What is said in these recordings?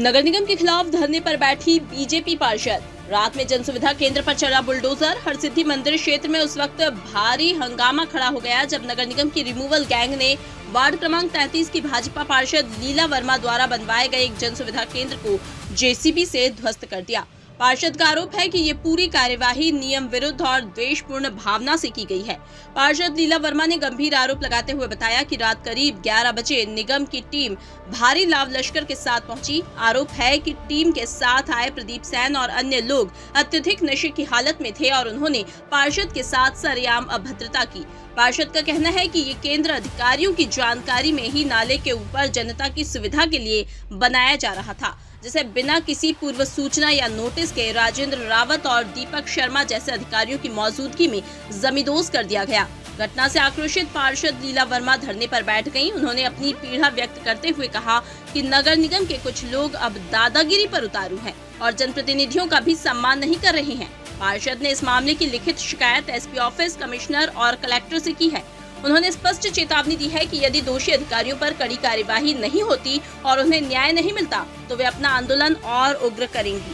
नगर निगम के खिलाफ धरने पर बैठी बीजेपी पार्षद। रात में जन सुविधा केंद्र पर चला बुलडोजर। हरसिद्धि मंदिर क्षेत्र में उस वक्त भारी हंगामा खड़ा हो गया जब नगर निगम की रिमूवल गैंग ने वार्ड क्रमांक 33 की भाजपा पार्षद लीला वर्मा द्वारा बनवाए गए एक जन सुविधा केंद्र को जेसीबी से ध्वस्त कर दिया। पार्षद का आरोप है कि ये पूरी कार्यवाही नियम विरुद्ध और द्वेषपूर्ण भावना से की गई है। पार्षद लीला वर्मा ने गंभीर आरोप लगाते हुए बताया कि रात करीब 11 बजे निगम की टीम भारी लाव लश्कर के साथ पहुंची। आरोप है कि टीम के साथ आए प्रदीप सैन और अन्य लोग अत्यधिक नशे की हालत में थे और उन्होंने पार्षद के साथ सरेआम अभद्रता की। पार्षद का कहना है कि ये केंद्र अधिकारियों की जानकारी में ही नाले के ऊपर जनता की सुविधा के लिए बनाया जा रहा था, जिसे बिना किसी पूर्व सूचना या नोटिस के राजेंद्र रावत और दीपक शर्मा जैसे अधिकारियों की मौजूदगी में जमींदोज कर दिया गया। घटना से आक्रोशित पार्षद लीला वर्मा धरने पर बैठ गईं। उन्होंने अपनी पीड़ा व्यक्त करते हुए कहा कि नगर निगम के कुछ लोग अब दादागिरी पर उतारू हैं और जनप्रतिनिधियों का भी सम्मान नहीं कर रहे हैं। पार्षद ने इस मामले की लिखित शिकायत एसपी ऑफिस, कमिश्नर और कलेक्टर से की है। उन्होंने स्पष्ट चेतावनी दी है कि यदि दोषी अधिकारियों पर कड़ी कार्यवाही नहीं होती और उन्हें न्याय नहीं मिलता तो वे अपना आंदोलन और उग्र करेंगी।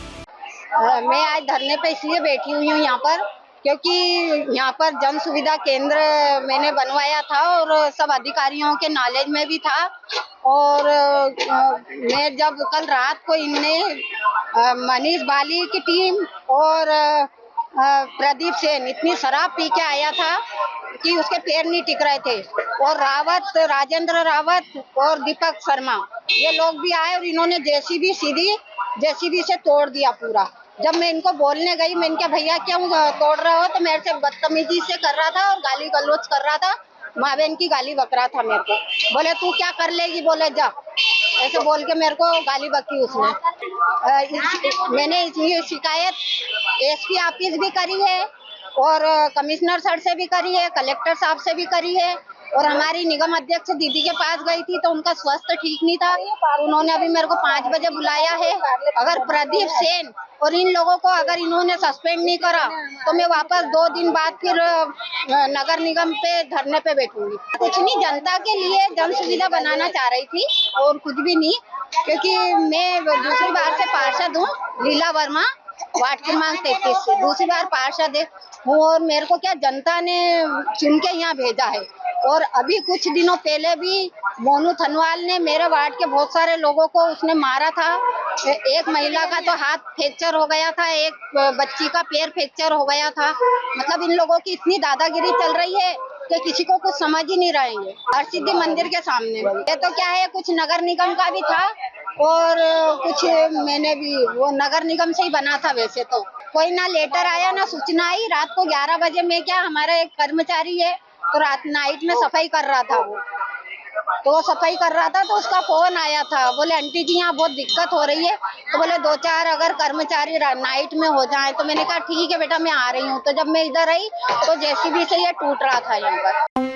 मैं आज धरने पे इसलिए बैठी हुई हूँ यहाँ पर क्योंकि यहाँ पर जन सुविधा केंद्र मैंने बनवाया था और सब अधिकारियों के नॉलेज में भी था। और मैं जब कल रात को इनने मनीष बाली की टीम और प्रदीप सेन इतनी शराब पी के आया था कि उसके पैर नहीं टिक रहे थे, और राजेंद्र रावत और दीपक शर्मा ये लोग भी आए और इन्होंने जेसीबी से तोड़ दिया पूरा। जब मैं इनको बोलने गई, मैं इनके भैया क्यों तोड़ रहे हो, तो मेरे से बदतमीजी से कर रहा था और गाली गलौज कर रहा था, माँ बहन की गाली बक रहा था मेरे को। बोले तू क्या कर लेगी, बोले जा, ऐसे बोल के मेरे को गाली बकी उसने। मैंने ये शिकायत एसपी ऑफिस भी करी है और कमिश्नर सर से भी करी है, कलेक्टर साहब से भी करी है, और हमारी निगम अध्यक्ष दीदी के पास गई थी तो उनका स्वास्थ्य ठीक नहीं था। उन्होंने अभी मेरे को 5 बजे बुलाया है। अगर प्रदीप सेन और इन लोगों को अगर इन्होंने सस्पेंड नहीं करा तो मैं वापस 2 दिन बाद फिर नगर निगम पे धरने पे बैठूंगी। कुछ नहीं, जनता के लिए जन सुविधा बनाना चाह रही थी और कुछ भी नहीं, क्योंकि मैं दूसरी बार से पार्षद हूँ, लीला वर्मा, वार्ड क्रमांक 33 से दूसरी बार पार्षद हूँ। और मेरे को क्या जनता ने चुन के यहाँ भेजा है। और अभी कुछ दिनों पहले भी मोनू थनवाल ने मेरे वार्ड के बहुत सारे लोगों को उसने मारा था। एक महिला का तो हाथ फ्रैक्चर हो गया था, एक बच्ची का पैर फ्रैक्चर हो गया था। मतलब इन लोगों की इतनी दादागिरी चल रही है कि किसी को कुछ समझ ही नहीं रहे हैं। हरसिद्धि मंदिर के सामने ये तो क्या है, कुछ नगर निगम का भी था और कुछ मैंने भी वो नगर निगम से ही बना था। वैसे तो कोई ना लेटर आया ना सूचना आई। रात को 11 बजे में क्या, हमारा एक कर्मचारी है तो रात नाइट में सफाई कर रहा था, वो सफाई कर रहा था तो उसका फोन आया था, बोले आंटी जी यहाँ बहुत दिक्कत हो रही है, तो बोले 2-4 अगर कर्मचारी नाइट में हो जाए। तो मैंने कहा ठीक है बेटा मैं आ रही हूँ। तो जब मैं इधर आई तो जेसीबी से ये टूट रहा था यहाँ पर।